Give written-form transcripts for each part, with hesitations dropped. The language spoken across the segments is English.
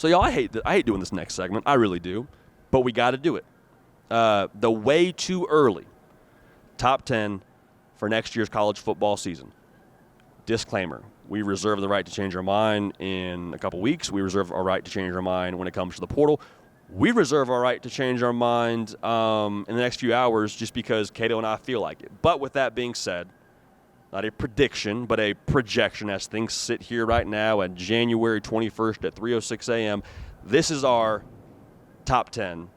So, y'all, I hate doing this next segment. I really do. But we got to do it. The way too early top 10 for next year's college football season. Disclaimer, we reserve the right to change our mind in a couple weeks. We reserve our right to change our mind when it comes to the portal. We reserve our right to change our mind in the next few hours just because Cato and I feel like it. But with that being said, not a prediction, but a projection as things sit here right now at January 21st at 3:06 a.m., this is our top 10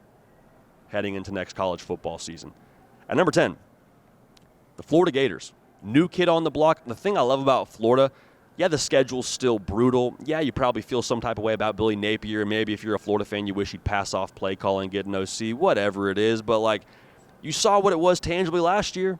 heading into next college football season. At number 10, the Florida Gators. New kid on the block. The thing I love about Florida, yeah, the schedule's still brutal. Yeah, you probably feel some type of way about Billy Napier. Maybe if you're a Florida fan, you wish he'd pass off play calling, get an OC, whatever it is. But, like, you saw what it was tangibly last year.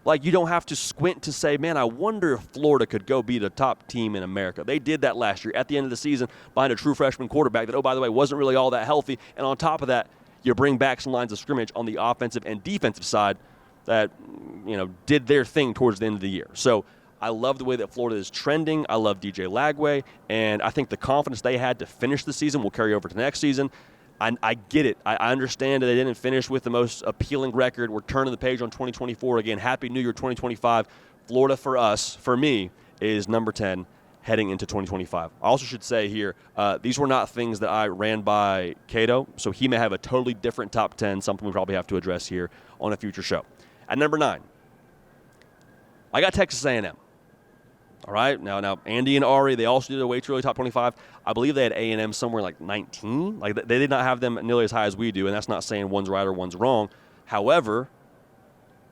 Like, you don't have to squint to say, man, I wonder if Florida could go be the top team in America. They did that last year at the end of the season behind a true freshman quarterback that, oh, by the way, wasn't really all that healthy. And on top of that, you bring back some lines of scrimmage on the offensive and defensive side that, you know, did their thing towards the end of the year. So I love the way that Florida is trending. I love DJ Lagway, and I think the confidence they had to finish the season will carry over to next season. I get it. I understand that they didn't finish with the most appealing record. We're turning the page on 2024 again. Happy New Year 2025. Florida for me, is number 10 heading into 2025. I also should say here, these were not things that I ran by Cato, so he may have a totally different top 10, something we probably have to address here on a future show. At number 9, I got Texas A&M. All right, now Andy and Ari, they also did a way too early top 25. I believe they had A&M somewhere like 19. Like, they did not have them nearly as high as we do, and that's not saying one's right or one's wrong. However,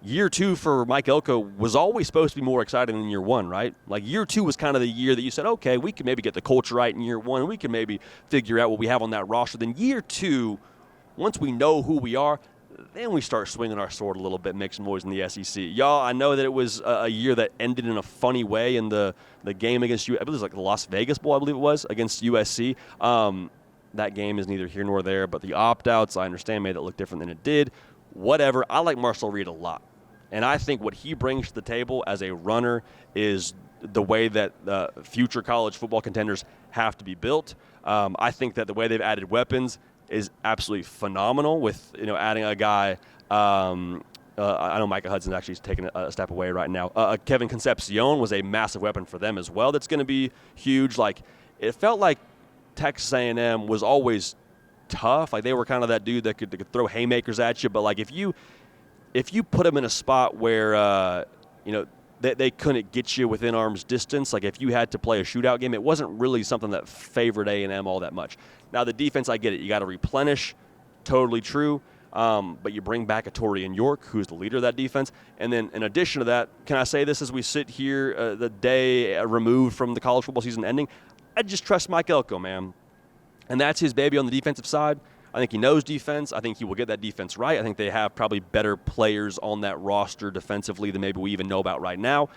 year 2 for Mike Elko was always supposed to be more exciting than year 1, right? Like, year 2 was kind of the year that you said, okay, we can maybe get the culture right in year 1, and we can maybe figure out what we have on that roster. Then year 2, once we know who we are, then we start swinging our sword a little bit, making noise in the SEC. Y'all, I know that it was a year that ended in a funny way in the game against, I believe it was like the Las Vegas Bowl, I believe it was, against USC. That game is neither here nor there, but the opt-outs, I understand, made it look different than it did. Whatever. I like Marcel Reed a lot. And I think what he brings to the table as a runner is the way that future college football contenders have to be built. I think that the way they've added weapons is absolutely phenomenal with, you know, adding a guy. I know Micah Hudson's actually taking a step away right now. Kevin Concepcion was a massive weapon for them as well. That's going to be huge. Like, it felt like Texas A&M was always tough. Like, they were kind of that dude that could throw haymakers at you. But, like, if you put them in a spot where, you know, they couldn't get you within arm's distance, like if you had to play a shootout game, it wasn't really something that favored A&M all that much. Now, the defense, I get it. You got to replenish. Totally true. But you bring back a Torian York, who's the leader of that defense. And then in addition to that, can I say this as we sit here the day removed from the college football season ending? I just trust Mike Elko, man. And that's his baby on the defensive side. I think he knows defense. I think he will get that defense right. I think they have probably better players on that roster defensively than maybe we even know about right now.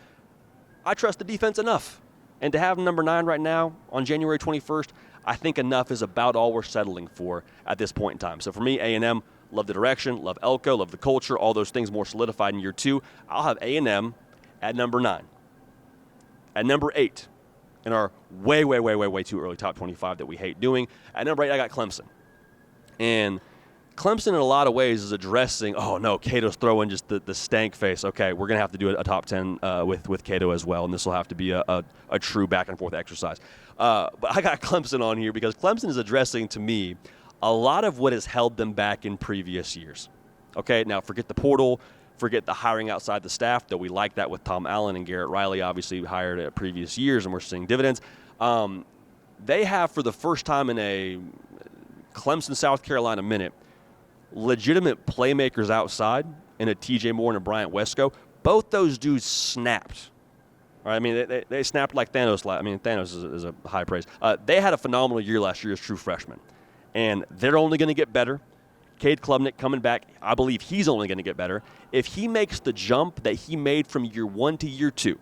I trust the defense enough. And to have number 9 right now on January 21st, I think enough is about all we're settling for at this point in time. So for me, A&M, love the direction, love Elko, love the culture, all those things more solidified in year 2. I'll have A&M at number 9. At number 8, in our way too early top 25 that we hate doing, at number 8, I got Clemson. And Clemson, in a lot of ways, is addressing, oh, no, Cato's throwing just the stank face. Okay, we're going to have to do a top 10 with Cato as well, and this will have to be a true back-and-forth exercise. But I got Clemson on here because Clemson is addressing, to me, a lot of what has held them back in previous years. Okay, now forget the portal, forget the hiring outside the staff, though we like that with Tom Allen and Garrett Riley, obviously hired at previous years, and we're seeing dividends. They have, for the first time in a Clemson, South Carolina minute, legitimate playmakers outside in a TJ Moore and a Bryant Wesco. Both those dudes snapped. All right, I mean, they snapped like Thanos. I mean, Thanos is a high praise. They had a phenomenal year last year as true freshmen, and they're only going to get better. Cade Klubnik coming back, I believe he's only going to get better. If he makes the jump that he made from year 1 to year 2,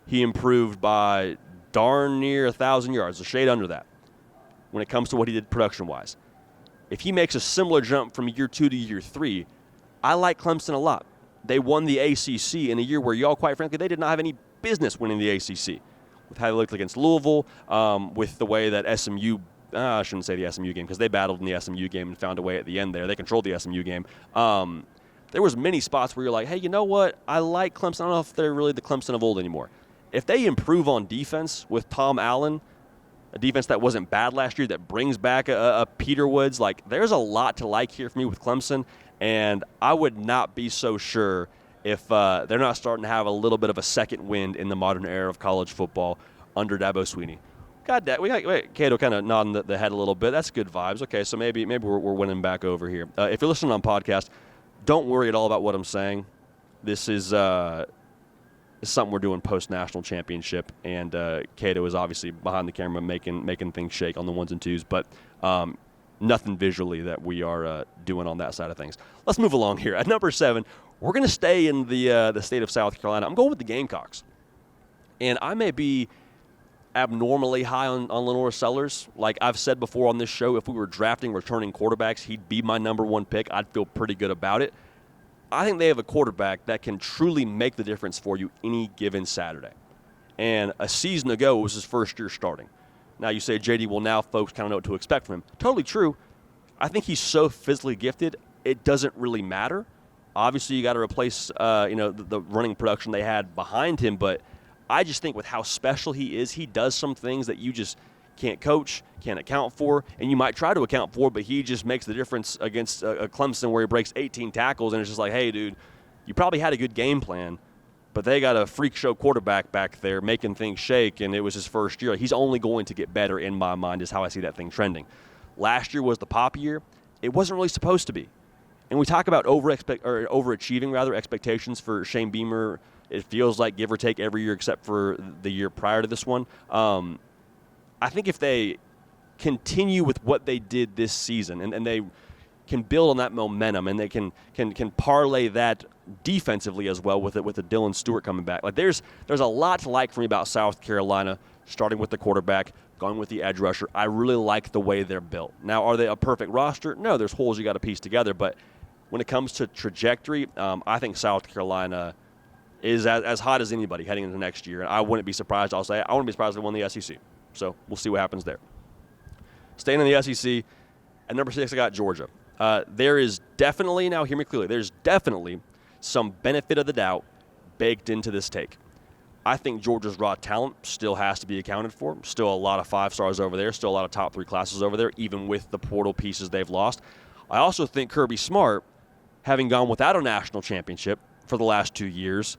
he improved by darn near 1,000 yards, a shade under that, when it comes to what he did production-wise. If he makes a similar jump from year 2 to year 3, I like Clemson a lot. They won the ACC in a year where y'all, quite frankly, they did not have any business winning the ACC. With how they looked against Louisville, with the way that SMU I shouldn't say the SMU game because they battled in the SMU game and found a way at the end there. They controlled the SMU game. There was many spots where you're like, hey, you know what? I like Clemson. I don't know if they're really the Clemson of old anymore. If they improve on defense with Tom Allen, a defense that wasn't bad last year, that brings back a Peter Woods, like there's a lot to like here for me with Clemson, and I would not be so sure if they're not starting to have a little bit of a second wind in the modern era of college football under Dabo Swinney. God, we got Cato kind of nodding the head a little bit. That's good vibes. Okay, so maybe we're winning back over here. If you're listening on podcast, don't worry at all about what I'm saying. This is something we're doing post-national championship, and Cato is obviously behind the camera making things shake on the ones and twos, but nothing visually that we are doing on that side of things. Let's move along here. At number 7, we're going to stay in the state of South Carolina. I'm going with the Gamecocks, and I may be abnormally high on Lenore Sellers. Like I've said before on this show, if we were drafting returning quarterbacks, he'd be my number 1 pick. I'd feel pretty good about it. I think they have a quarterback that can truly make the difference for you any given Saturday. And a season ago, it was his first year starting. Now you say, JD, well, now folks kind of know what to expect from him. Totally true. I think he's so physically gifted, it doesn't really matter. Obviously, you got to replace the running production they had behind him, but I just think with how special he is, he does some things that you just can't coach, can't account for, and you might try to account for, but he just makes the difference against a Clemson where he breaks 18 tackles, and it's just like, hey, dude, you probably had a good game plan, but they got a freak show quarterback back there making things shake, and it was his first year. He's only going to get better in my mind is how I see that thing trending. Last year was the pop year. It wasn't really supposed to be. And we talk about overachieving expectations for Shane Beamer. It feels like give or take every year except for the year prior to this one. I think if they continue with what they did this season and they can build on that momentum and they can parlay that defensively as well with the Dylan Stewart coming back. Like there's a lot to like for me about South Carolina, starting with the quarterback, going with the edge rusher. I really like the way they're built. Now, are they a perfect roster? No, there's holes you got to piece together. But when it comes to trajectory, I think South Carolina is as hot as anybody heading into next year. And I wouldn't be surprised. I wouldn't be surprised if they won the SEC. So we'll see what happens there. Staying in the SEC, at number 6, I got Georgia. There is definitely, now hear me clearly, there's definitely some benefit of the doubt baked into this take. I think Georgia's raw talent still has to be accounted for. Still a lot of 5 stars over there. Still a lot of top 3 classes over there, even with the portal pieces they've lost. I also think Kirby Smart, having gone without a national championship for the last 2 years,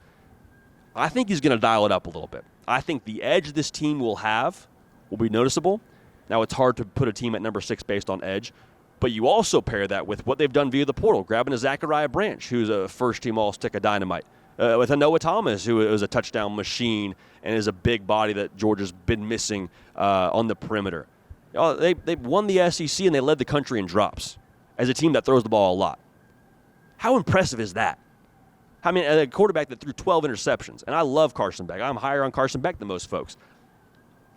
I think he's going to dial it up a little bit. I think the edge this team will have will be noticeable. Now, it's hard to put a team at number 6 based on edge, but you also pair that with what they've done via the portal, grabbing a Zachariah Branch, who's a first-team all-stick of dynamite, with a Noah Thomas, who is a touchdown machine and is a big body that Georgia's been missing on the perimeter. They won the SEC and they led the country in drops as a team that throws the ball a lot. How impressive is that? I mean, a quarterback that threw 12 interceptions, and I love Carson Beck. I'm higher on Carson Beck than most folks.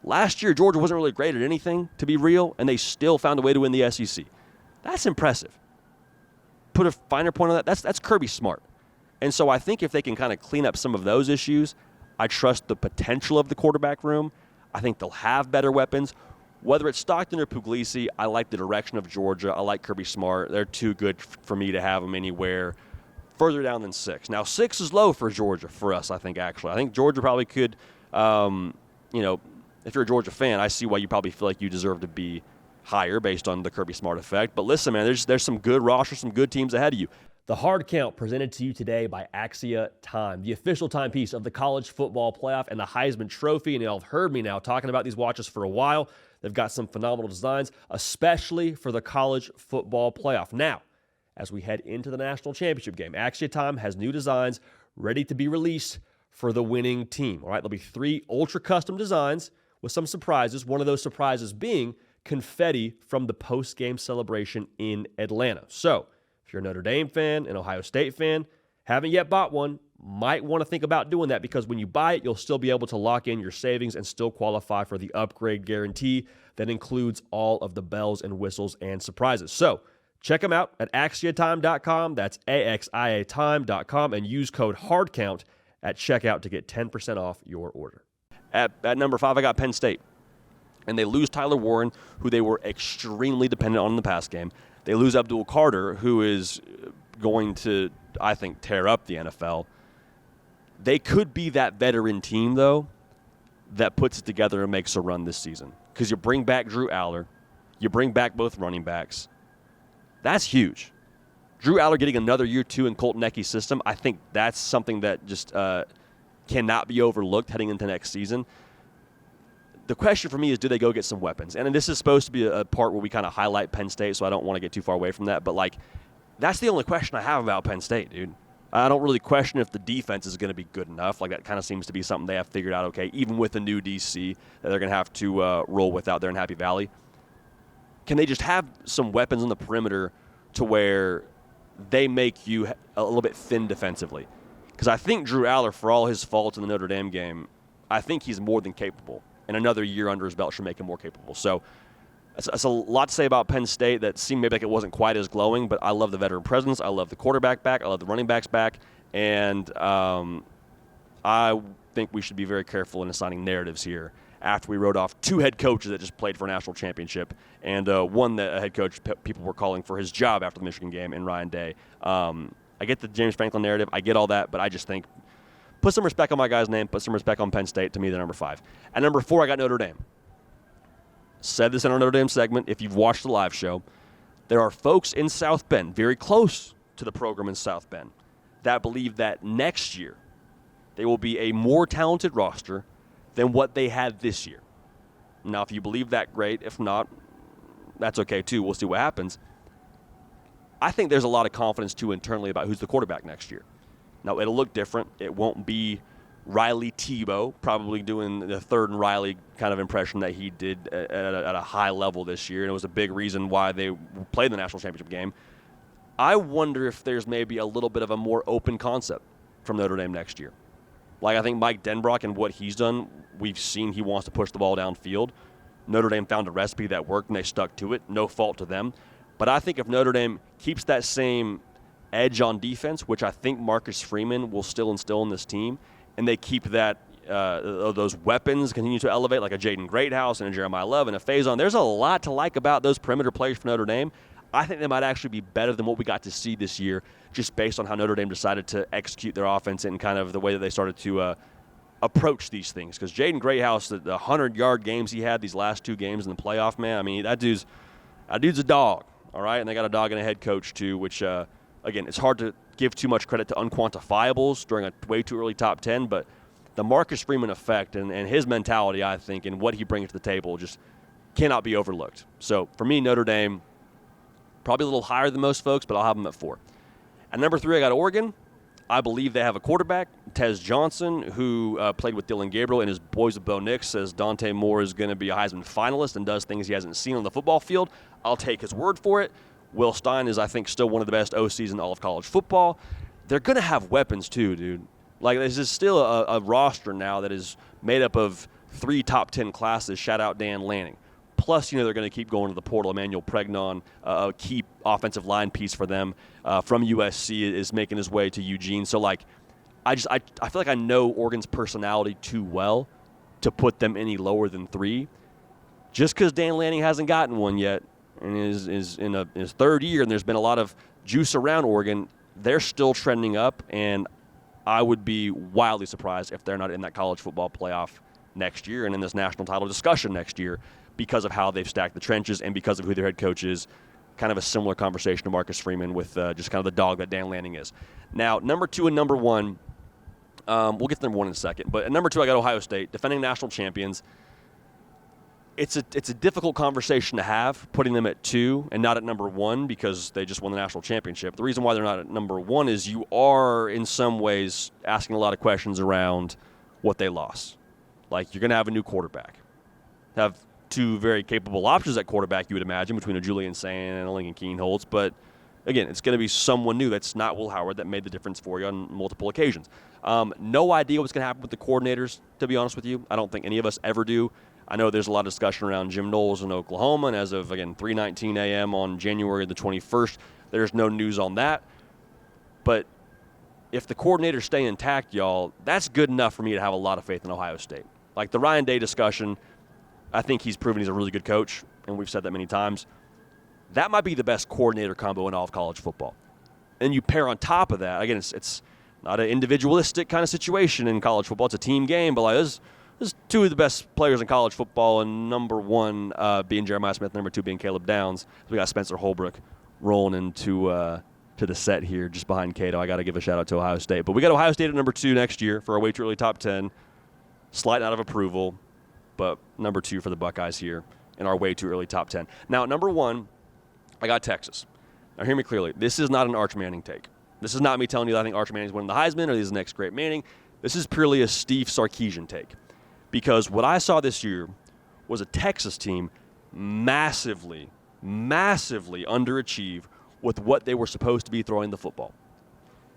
Last year, Georgia wasn't really great at anything, to be real, and they still found a way to win the SEC. That's impressive. Put a finer point on that, that's Kirby Smart. And so I think if they can kind of clean up some of those issues, I trust the potential of the quarterback room. I think they'll have better weapons. Whether it's Stockton or Puglisi, I like the direction of Georgia. I like Kirby Smart. They're too good for me to have them anywhere further down than 6. Now, 6 is low for Georgia, for us, I think, actually. I think Georgia probably could, if you're a Georgia fan, I see why you probably feel like you deserve to be higher based on the Kirby Smart effect. But listen, man, there's some good rosters, some good teams ahead of you. The Hard Count presented to you today by Axia Time, the official timepiece of the college football playoff and the Heisman Trophy. And y'all have heard me now talking about these watches for a while. They've got some phenomenal designs, especially for the college football playoff. Now, as we head into the national championship game, Axia Time has new designs ready to be released for the winning team. All right, there'll be 3 ultra-custom designs with some surprises, one of those surprises being confetti from the post-game celebration in Atlanta. So, if you're a Notre Dame fan, an Ohio State fan, haven't yet bought one, might want to think about doing that because when you buy it, you'll still be able to lock in your savings and still qualify for the upgrade guarantee that includes all of the bells and whistles and surprises. So, check them out at axiatime.com. That's AXIAtime.com and use code HARDCOUNT at checkout to get 10% off your order. At number 5, I got Penn State. And they lose Tyler Warren, who they were extremely dependent on in the pass game. They lose Abdul Carter, who is going to, I think, tear up the NFL. They could be that veteran team, though, that puts it together and makes a run this season. Because you bring back Drew Aller. You bring back both running backs. That's huge. Drew Aller getting another year, too, in Colt Necky's system, I think that's something that just cannot be overlooked heading into next season. The question for me is, do they go get some weapons? And this is supposed to be a part where we kind of highlight Penn State, so I don't want to get too far away from that. But, like, that's the only question I have about Penn State, dude. I don't really question if the defense is going to be good enough. Like, that kind of seems to be something they have figured out, okay, even with the new DC that they're going to have to roll with out there in Happy Valley. Can they just have some weapons on the perimeter to where they make you a little bit thin defensively? Because I think Drew Aller, for all his faults in the Notre Dame game, I think he's more than capable. And another year under his belt should make him more capable. So that's a lot to say about Penn State that seemed maybe like it wasn't quite as glowing, but I love the veteran presence. I love the quarterback back. I love the running backs back. And I think we should be very careful in assigning narratives here after we wrote off 2 head coaches that just played for a national championship and one that a head coach people were calling for his job after the Michigan game in Ryan Day. I get the James Franklin narrative. I get all that, but I just think put some respect on my guy's name. Put some respect on Penn State. To me, they're number 5. At number 4, I got Notre Dame. Said this in our Notre Dame segment. If you've watched the live show, there are folks in South Bend, very close to the program in South Bend, that believe that next year they will be a more talented roster than what they had this year. Now, if you believe that, great. If not, that's okay too. We'll see what happens. I think there's a lot of confidence too internally about who's the quarterback next year. Now, it'll look different. It won't be Riley Tebow, probably doing the third and Riley kind of impression that he did at a high level this year, and it was a big reason why they played the national championship game. I wonder if there's maybe a little bit of a more open concept from Notre Dame next year. Like, I think Mike Denbrock and what he's done, we've seen he wants to push the ball downfield. Notre Dame found a recipe that worked, and they stuck to it. No fault to them. But I think if Notre Dame keeps that same edge on defense, which I think Marcus Freeman will still instill in this team, and they keep that those weapons continue to elevate, like a Jaden Greathouse and a Jeremiah Love and a Faison. There's a lot to like about those perimeter players for Notre Dame. I think they might actually be better than what we got to see this year, just based on how Notre Dame decided to execute their offense and kind of the way that they started to approach these things. Because Jaden Greathouse, the 100-yard games he had these last 2 games in the playoff, man, I mean, that dude's a dog, all right? And they got a dog and a head coach, too, which, again, it's hard to give too much credit to unquantifiables during a way too early top 10, but the Marcus Freeman effect and his mentality, I think, and what he brings to the table just cannot be overlooked. So, for me, Notre Dame, probably a little higher than most folks, but I'll have them at 4. At number 3, I got Oregon. I believe they have a quarterback, Tez Johnson, who played with Dylan Gabriel, and his boys of Bo Nix says Dante Moore is going to be a Heisman finalist and does things he hasn't seen on the football field. I'll take his word for it. Will Stein is, I think, still one of the best OCs in all of college football. They're going to have weapons, too, dude. Like, this is still a roster now that is made up of 3 top 10 classes. Shout out Dan Lanning. Plus, they're going to keep going to the portal. Emmanuel Pregnon, a key offensive line piece for them from USC, is making his way to Eugene. So, like, I feel like I know Oregon's personality too well to put them any lower than 3. Just because Dan Lanning hasn't gotten one yet and is in his 3rd year, and there's been a lot of juice around Oregon, they're still trending up, and I would be wildly surprised if they're not in that college football playoff next year and in this national title discussion next year because of how they've stacked the trenches and because of who their head coach is. Kind of a similar conversation to Marcus Freeman with just kind of the dog that Dan Lanning is. Now, number 2 and number 1, we'll get to number 1 in a second, but at number 2, I got Ohio State, defending national champions. It's a difficult conversation to have, putting them at 2 and not at number 1 because they just won the national championship. The reason why they're not at number 1 is you are, in some ways, asking a lot of questions around what they lost. Like, you're going to have a new quarterback. Have 2 very capable options at quarterback, you would imagine, between a Julian Sain and a Lincoln Kienholz. But, again, it's going to be someone new that's not Will Howard that made the difference for you on multiple occasions. No idea what's going to happen with the coordinators, to be honest with you. I don't think any of us ever do. I know there's a lot of discussion around Jim Knowles in Oklahoma, and as of, again, 3:19 a.m. on January the 21st, there's no news on that. But if the coordinators stay intact, y'all, that's good enough for me to have a lot of faith in Ohio State. Like the Ryan Day discussion, I think he's proven he's a really good coach, and we've said that many times. That might be the best coordinator combo in all of college football. And you pair on top of that, again, it's not an individualistic kind of situation in college football. It's a team game, but like there's two of the best players in college football, and number one being Jeremiah Smith, number two being Caleb Downs. We got Spencer Holbrook rolling into to the set here just behind Cato. I got to give a shout-out to Ohio State. But we got Ohio State at number 2 next year for our way too early top 10. Slight out of approval, but number 2 for the Buckeyes here in our way too early top 10. Now, at number 1, I got Texas. Now, hear me clearly. This is not an Arch Manning take. This is not me telling you that I think Arch Manning's winning the Heisman or he's the next great Manning. This is purely a Steve Sarkisian take. Because what I saw this year was a Texas team massively underachieve with what they were supposed to be throwing the football.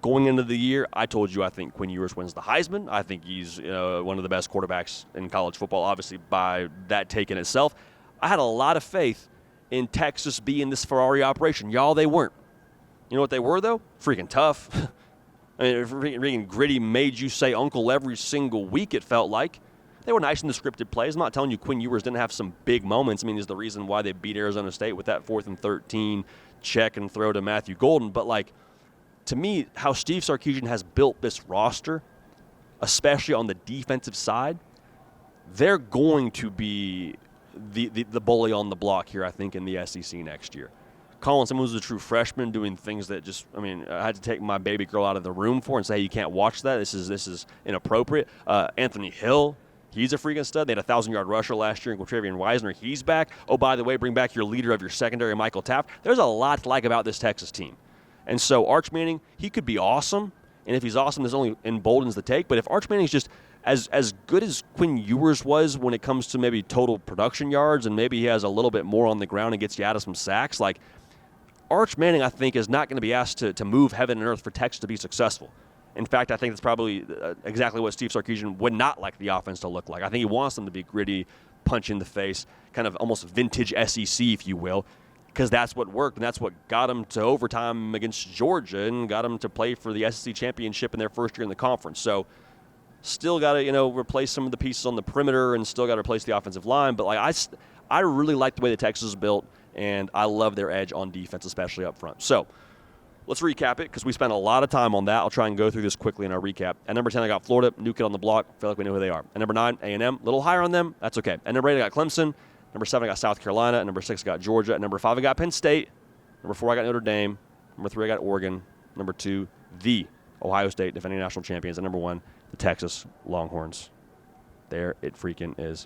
Going into the year, I told you I think Quinn Ewers wins the Heisman. I think he's one of the best quarterbacks in college football, obviously by that take in itself. I had a lot of faith in Texas being this Ferrari operation. Y'all, they weren't. You know what they were, though? Freaking tough. I mean, freaking gritty, made you say uncle every single week, it felt like. They were nice in the scripted plays. I'm not telling you Quinn Ewers didn't have some big moments. I mean, he's the reason why they beat Arizona State with that 4th and 13 check and throw to Matthew Golden. But, like, to me, how Steve Sarkisian has built this roster, especially on the defensive side, they're going to be the bully on the block here, I think, in the SEC next year. Colin Simmons was a true freshman doing things that just, I mean, I had to take my baby girl out of the room for and say, hey, you can't watch that. This is inappropriate. Anthony Hill, he's a freaking stud. They had a 1,000-yard rusher last year in Quintravian Weisner. He's back. Oh, by the way, bring back your leader of your secondary, Michael Taft. There's a lot to like about this Texas team. And so Arch Manning, he could be awesome. And if he's awesome, this only emboldens the take. But if Arch Manning's just as good as Quinn Ewers was when it comes to maybe total production yards, and maybe he has a little bit more on the ground and gets you out of some sacks, like Arch Manning, I think, is not going to be asked to move heaven and earth for Texas to be successful. In fact, I think that's probably exactly what Steve Sarkisian would not like the offense to look like. I think he wants them to be gritty, punch in the face, kind of almost vintage SEC, if you will, because that's what worked, and that's what got them to overtime against Georgia and got them to play for the SEC championship in their first year in the conference. So still got to, replace some of the pieces on the perimeter and still got to replace the offensive line. But like I really like the way the Texas is built, and I love their edge on defense, especially up front. So let's recap it because we spent a lot of time on that. I'll try and go through this quickly in our recap. At number 10, I got Florida, new kid on the block. I feel like we know who they are. At number 9, A&M, a little higher on them. That's okay. At number 8, I got Clemson. Number 7, I got South Carolina. At number 6, I got Georgia. At number 5, I got Penn State. Number 4, I got Notre Dame. Number 3, I got Oregon. Number 2, the Ohio State defending national champions. At number 1, the Texas Longhorns. There it freaking is.